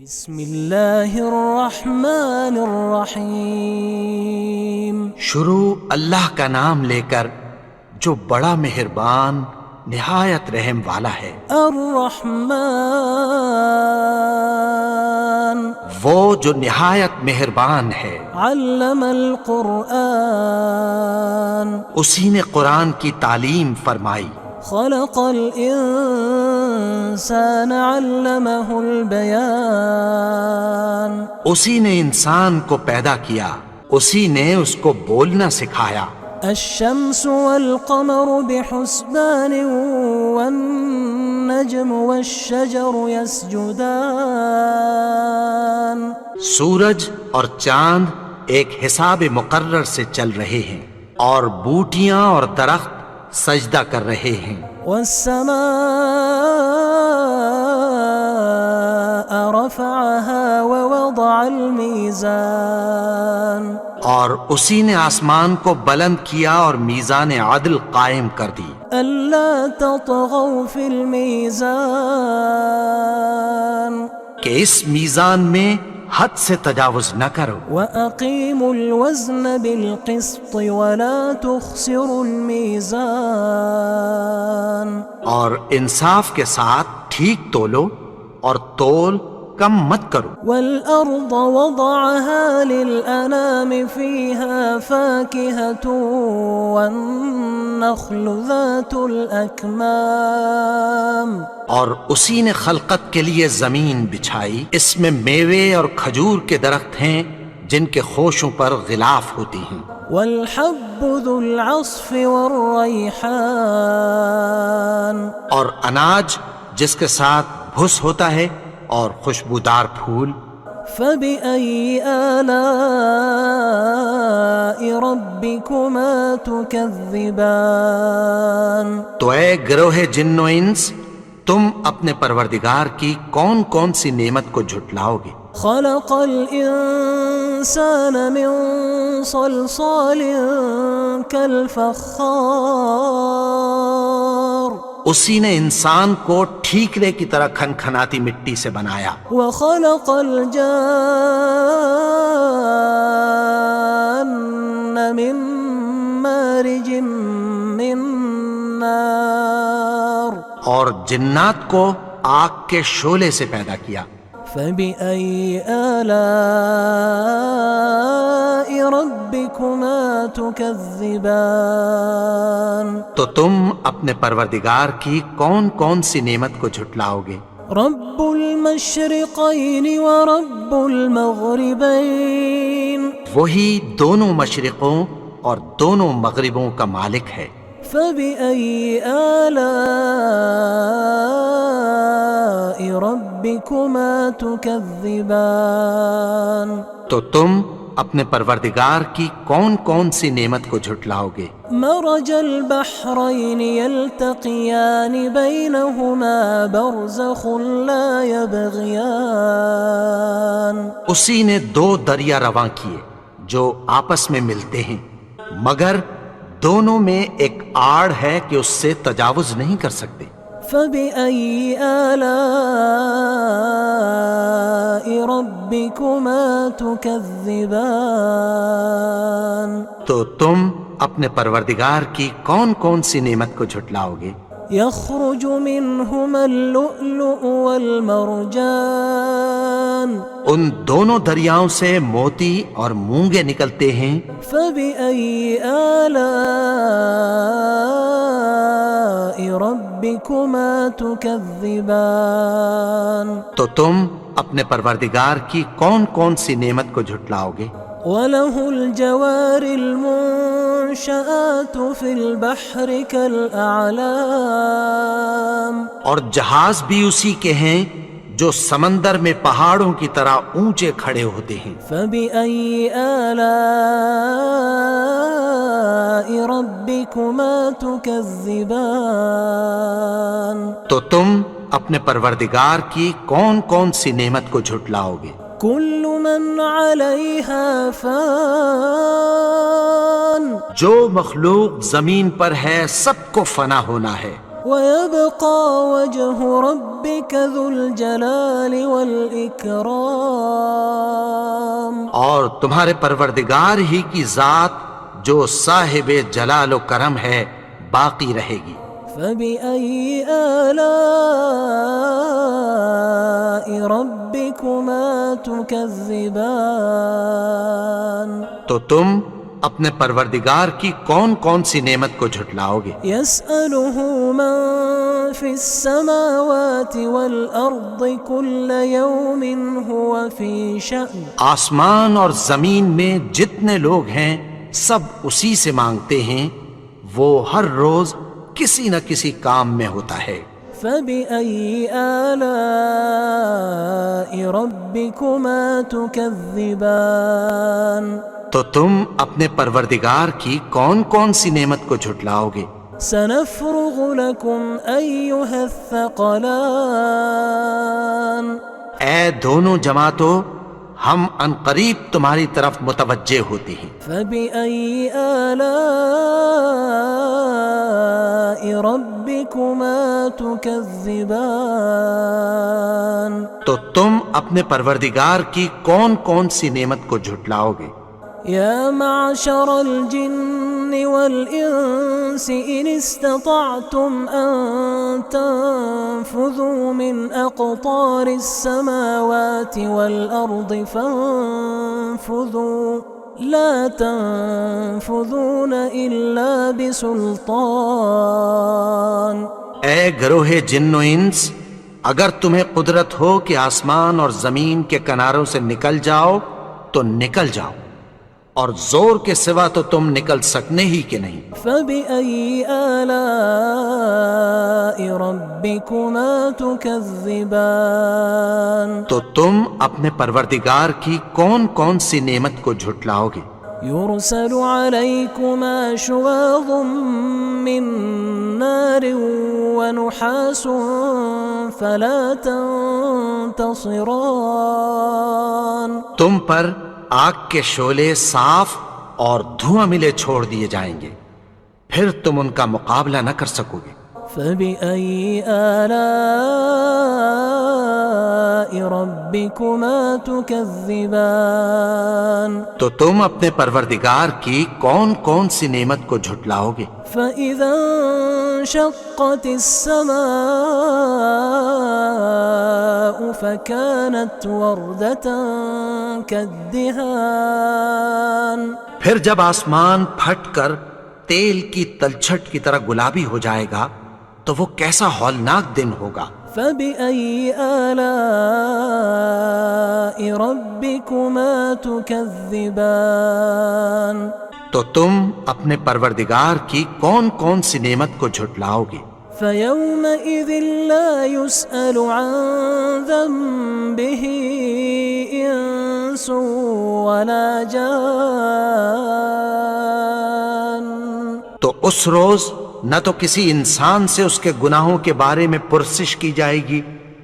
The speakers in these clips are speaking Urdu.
بسم اللہ الرحمن الرحیم۔ شروع اللہ کا نام لے کر جو بڑا مہربان نہایت رحم والا ہے۔ الرحمن وہ جو نہایت مہربان ہے۔ علم القرآن اسی نے قرآن کی تعلیم فرمائی۔ خلق الانسان علمہ البیان اسی نے انسان کو پیدا کیا، اسی نے اس کو بولنا سکھایا۔ الشمس والقمر بحسبان والنجم والشجر يسجدان سورج اور چاند ایک حساب مقرر سے چل رہے ہیں، اور بوٹیاں اور درخت سجدہ کر رہے ہیں۔ والسماء رفعها ووضع الميزان اور اسی نے آسمان کو بلند کیا اور میزان عدل قائم کر دی۔ ألا تطغوا في الميزان کہ اس میزان میں حد سے تجاوز نہ کرو۔ وأقيموا الوزن بالقسط ولا تخسروا الميزان اور انصاف کے ساتھ ٹھیک تولو اور تول کم مت کرو۔ والأرض وضعها للأنام فيها فاكهة والنخل ذات الأكمام اور اسی نے خلقت کے لیے زمین بچھائی، اس میں میوے اور کھجور کے درخت ہیں جن کے خوشوں پر غلاف ہوتی ہیں۔ والحب ذو العصف والریحان اور اناج جس کے ساتھ بھس ہوتا ہے اور خوشبودار پھول۔ فبأي آلاء ربكما تكذبان تو اے گروہ جن و انس، تم اپنے پروردگار کی کون کون سی نعمت کو جھٹلاؤ گے؟ خلق الإنسان من صلصال كالفخار اسی نے انسان کو ٹھیکرے کی طرح کھنکھناتی مٹی سے بنایا۔ وخلق الجان من مارج من نار اور جنات کو آگ کے شعلے سے پیدا کیا۔ فبأي آلاء ربكما تكذبان تو تم اپنے پروردگار کی کون کون سی نعمت کو جھٹلاؤ گے؟ رب المشرقين ورب المغربين وہی دونوں مشرقوں اور دونوں مغربوں کا مالک ہے۔ فبأي آلاء ربكما تكذبان تو تم اپنے پروردگار کی کون کون سی نعمت کو جھٹلاؤ گے؟ مرج البحرين يلتقيان بينهما برزخ لا يبغيان اسی نے دو دریا رواں کیے جو آپس میں ملتے ہیں، مگر دونوں میں ایک آڑ ہے کہ اس سے تجاوز نہیں کر سکتے۔ فبأي آلاء ربكما تكذبان تو تم اپنے پروردگار کی کون کون سی نعمت کو جھٹلاؤ گے؟ يخرج منهما اللؤلؤ والمرجان ان دونوں دریاؤں سے موتی اور مونگے نکلتے ہیں۔ فبأي آلاء ربكما تكذبان تو تم اپنے پروردگار کی کون کون سی نعمت کو جھٹلاؤ گے؟ وله الجوار المنشآت في البحر كالأعلام اور جہاز بھی اسی کے ہیں جو سمندر میں پہاڑوں کی طرح اونچے کھڑے ہوتے ہیں۔ فبأي آلاء ربكما تكذبان تو تم اپنے پروردگار کی کون کون سی نعمت کو جھٹلاؤ گے؟ كل من عليها فان جو مخلوق زمین پر ہے سب کو فنا ہونا ہے۔ ويبقى وجه ربك ذو الجلال والإكرام. اور تمہارے پروردگار ہی کی ذات جو صاحب جلال و کرم ہے باقی رہے گی. فبأي آلاء ربكما تكذبان. تو تم اپنے پروردگار کی کون کون سی نعمت کو جھٹلاؤ گے؟ يسأله من في السماوات والأرض كل يوم هو في شأن. آسمان اور زمین میں جتنے لوگ ہیں سب اسی سے مانگتے ہیں، وہ ہر روز کسی نہ کسی کام میں ہوتا ہے. فبأي آلاء ربكما تكذبان. تو تم اپنے پروردگار کی کون کون سی نعمت کو جھٹلاؤ گے؟ سنفرغ لكم أيها الثقلان. اے دونوں جماعتوں، ہم عنقریب تمہاری طرف متوجہ ہوتے ہیں. فبأي آلاء ربكما تكذبان. تو تم اپنے پروردگار کی کون کون سی نعمت کو جھٹلاؤ گے؟ يا معشر الجن والإنس إن استطعتم أن تنفذوا من أقطار السماوات والأرض فانفذوا لا تنفذون إلا بسلطان. اے گروہ جن و انس، اگر تمہیں قدرت ہو کہ آسمان اور زمین کے کناروں سے نکل جاؤ تو نکل جاؤ، اور زور کے سوا تو تم نکل سکنے ہی کہ نہیں. فبأي آلاء ربكما تكذبان. تو تم اپنے پروردگار کی کون کون سی نعمت کو جھٹلاؤ گے؟ يرسل عليكما شواظ من نار ونحاس فلا تنتصران. تم پر آگ کے شعلے صاف اور دھواں ملے چھوڑ دیے جائیں گے، پھر تم ان کا مقابلہ نہ کر سکو گے. فبأي آلاء ربكما تكذبان. تو تم اپنے پروردگار کی کون کون سی نعمت کو جھٹلاؤ گے؟ فإذا انشقت السماء فكانت وردة كالدهان. پھر جب آسمان پھٹ کر تیل کی تلچھٹ کی طرح گلابی ہو جائے گا تو وہ کیسا ہولناک دن ہوگا. فبأي آلاء ربكما تكذبان. تو تم اپنے پروردگار کی کون کون سی نعمت کو جھٹلاؤ گے؟ فيومئذ لا يسأل عن ذنبه إنس ولا جان. تو اس روز نہ تو کسی انسان سے اس کے گناہوں کے بارے میں پرسش کی جائے گی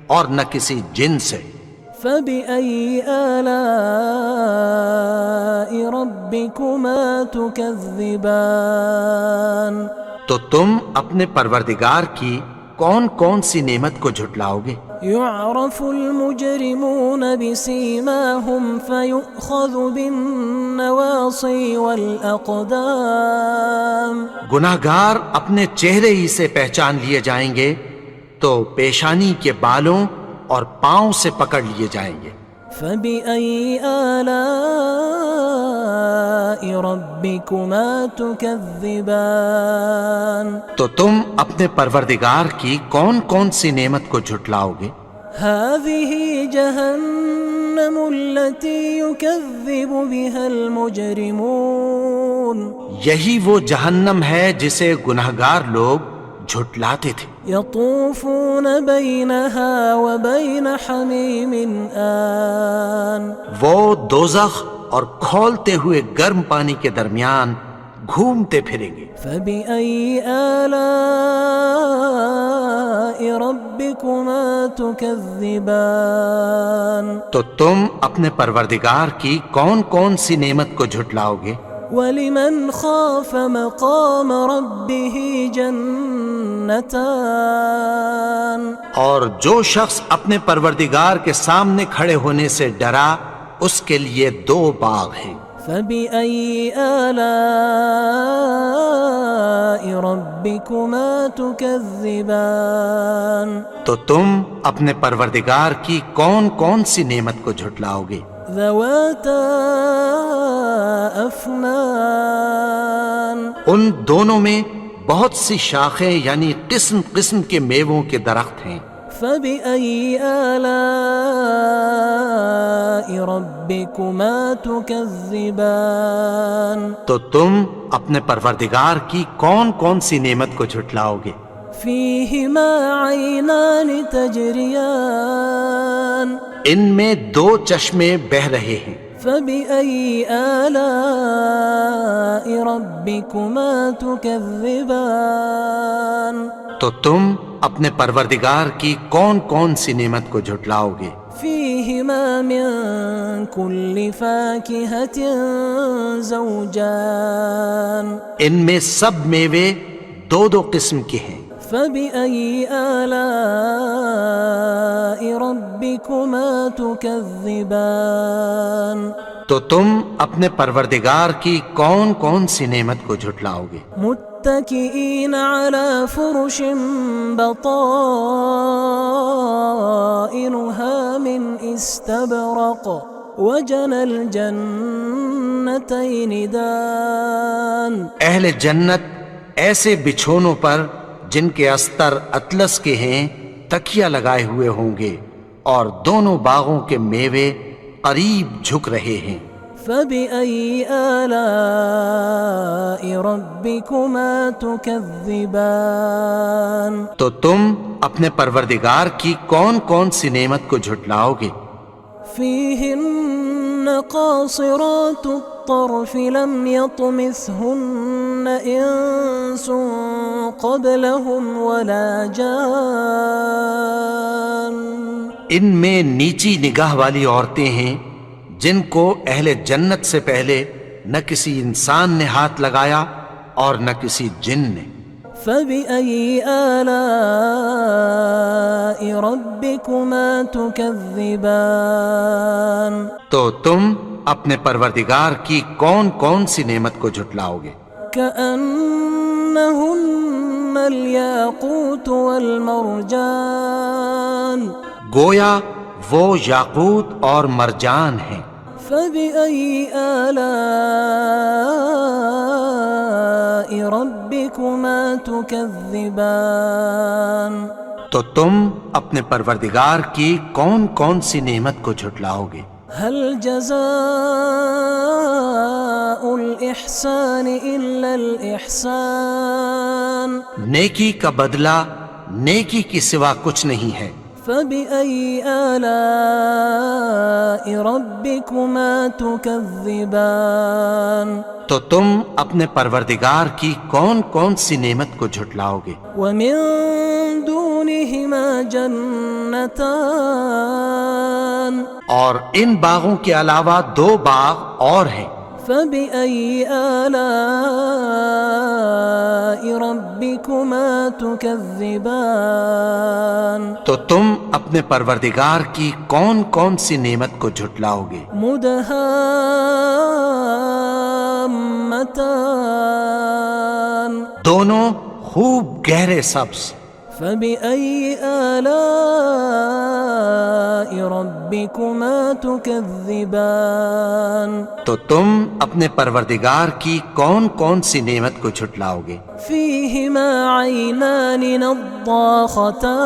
اور نہ کسی جن سے. فبأي آلاء ربكما تكذبان. تو تم اپنے پروردگار کی کون کون سی نعمت کو جھٹلاؤ گے؟ يعرف المجرمون بسيماهم فيؤخذ بالنواصي والأقدام. گناہگار اپنے چہرے ہی سے پہچان لیے جائیں گے تو پیشانی کے بالوں اور پاؤں سے پکڑ لیے جائیں گے. فبأي آلاء ربكما تكذبان. تو تم اپنے پروردگار کی کون کون سی نعمت کو جھٹلاؤ گے؟ هذه جهنم التي يكذب بها المجرمون. یہی وہ جہنم ہے جسے گناہگار لوگ جھٹلاتے تھے. يطوفون بينها وبين حميم آن. وہ دوزخ اور کھولتے ہوئے گرم پانی کے درمیان گھومتے پھریں گے. فبأي آلاء ربكما تكذبان. تو تم اپنے پروردگار کی کون کون سی نعمت کو جھٹلاؤ گے؟ ولمن خاف مقام ربه جنتان اور جو شخص اپنے پروردگار کے سامنے کھڑے ہونے سے ڈرا اس کے لیے 2 باغ ہیں۔ فبأي آلاء ربكما تكذبان تو تم اپنے پروردگار کی کون کون سی نعمت کو جھٹلاؤ گے؟ ذواتا أفنان ان دونوں میں بہت سی شاخیں یعنی قسم قسم کے میووں کے درخت ہیں۔ فبأي آلاء ربكما تكذبان تو تم اپنے پروردگار کی کون کون سی نعمت کو جھٹلاؤ گے؟ فيهما عينان تجريان ان میں 2 چشمے بہہ رہے ہیں۔ فبأي آلاء ربكما تكذبان تو تم اپنے پروردگار کی کون کون سی نعمت کو جھٹلاؤ گے؟ فيهما من كل فاكهة زوجان ان میں سب میوے 2 قسم کے ہیں۔ فبأي آلاء ربكما تكذبان تو تم اپنے پروردگار کی کون کون سی نعمت کو جھٹلاؤ گے؟ متكئين على فرش بطائنها من استبرق وجنى الجنتين دان اہل جنت ایسے بچھونوں پر جن کے استر اطلس کے ہیں تکیہ لگائے ہوئے ہوں گے اور دونوں باغوں کے میوے قریب جھک رہے ہیں۔ فبأي آلاء ربكما تكذبان تو تم اپنے پروردگار کی کون کون سی نعمت کو جھٹلاؤ گے؟ فيهن قاصرات الطرف لم يطمثهن إنس قبلهم ولا جان ان میں نیچی نگاہ والی عورتیں ہیں جن کو اہل جنت سے پہلے نہ کسی انسان نے ہاتھ لگایا اور نہ کسی جن نے۔ فبأي آلاء ربكما تكذبان تو تم اپنے پروردگار کی کون کون سی نعمت کو جھٹلاؤ گے؟ كأنهن الياقوت والمرجان گویا وہ یاقوت اور مرجان ہیں۔ فبأي آلاء ربكما تكذبان تو تم اپنے پروردگار کی کون کون سی نعمت کو جھٹلاؤ گے؟ هل جزاء الإحسان إلا الإحسان نیکی کا بدلہ نیکی کی سوا کچھ نہیں ہے۔ فبأي آلاء ربكما تكذبان تو تم اپنے پروردگار کی کون کون سی نعمت کو جھٹلاؤ گے؟ ومن دونهما جنتان اور ان باغوں کے علاوہ 2 باغ اور ہیں۔ فبأي آلاء ربكما تكذبان تو تم اپنے پروردگار کی کون کون سی نعمت کو جھٹلاؤ گے؟ مدهامتان دونوں خوب گہرے سبز۔ فبأي آلاء ربكما تكذبان تو تم اپنے پروردگار کی کون کون سی نعمت کو جھٹلاؤ گے؟ فيهما عينان نضاختان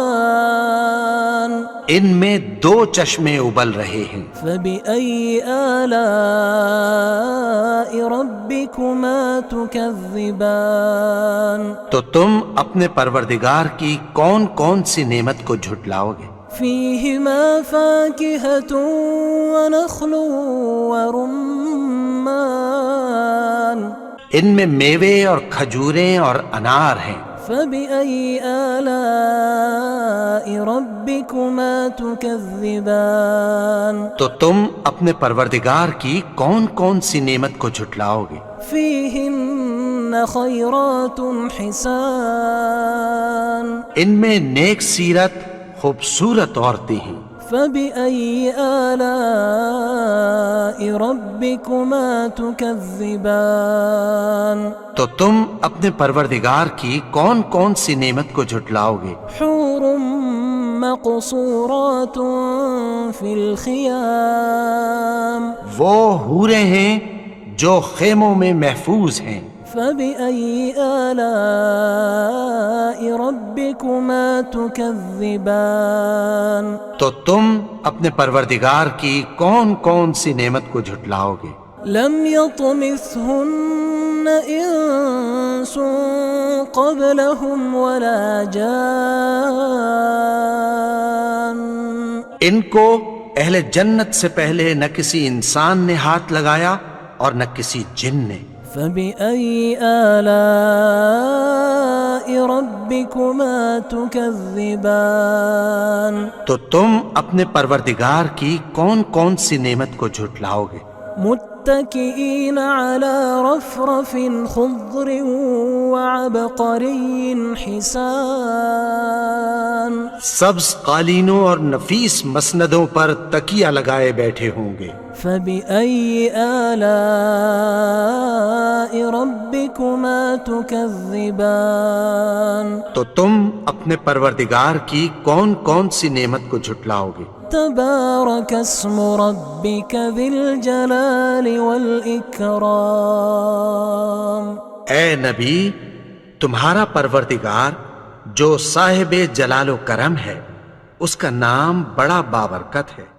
ان میں 2 چشمے ابل رہے ہیں۔ فبأي آلاء ربكما تكذبان تو تم اپنے پروردگار کی کون کون سی نعمت کو جھٹلاؤ گے؟ فيهما فاكهة ونخل ورمان ان میں میوے اور کھجوریں اور انار ہیں۔ فبأي آلاء ربكما تكذبان تو تم اپنے پروردگار کی کون کون سی نعمت کو جھٹلاؤ گے؟ فيهن خيرات حسان ان میں نیک سیرت خوبصورت عورتیں ہیں۔ فبأي آلاء ربكما تكذبان تو تم اپنے پروردگار کی کون کون سی نعمت کو جھٹلاؤ گے؟ حور مقصورات في الخيام وہ حوریں ہیں جو خیموں میں محفوظ ہیں۔ فبأي آلاء ربكما تكذبان تو تم اپنے پروردگار کی کون کون سی نعمت کو جھٹلاؤ گے؟ لم يطمثهن إنس قبلهم ولا جان ان کو اہل جنت سے پہلے نہ کسی انسان نے ہاتھ لگایا اور نہ کسی جن نے۔ فبأي آلاء ربكما تكذبان تو تم اپنے پروردگار کی کون کون سی نعمت کو جھٹلاؤ گے؟ متكئين على رفرف خضر وعبقري حسان سبز قالینوں اور نفیس مسندوں پر تکیہ لگائے بیٹھے ہوں گے۔ فبأي آلاء ربكما تكذبان تو تم اپنے پروردگار کی کون کون سی نعمت کو جھٹلاؤ گے؟ تبارك اسم ربك ذي الجلال والإكرام اے نبی، تمہارا پروردگار جو صاحب جلال و کرم ہے، اس کا نام بڑا بابرکت ہے۔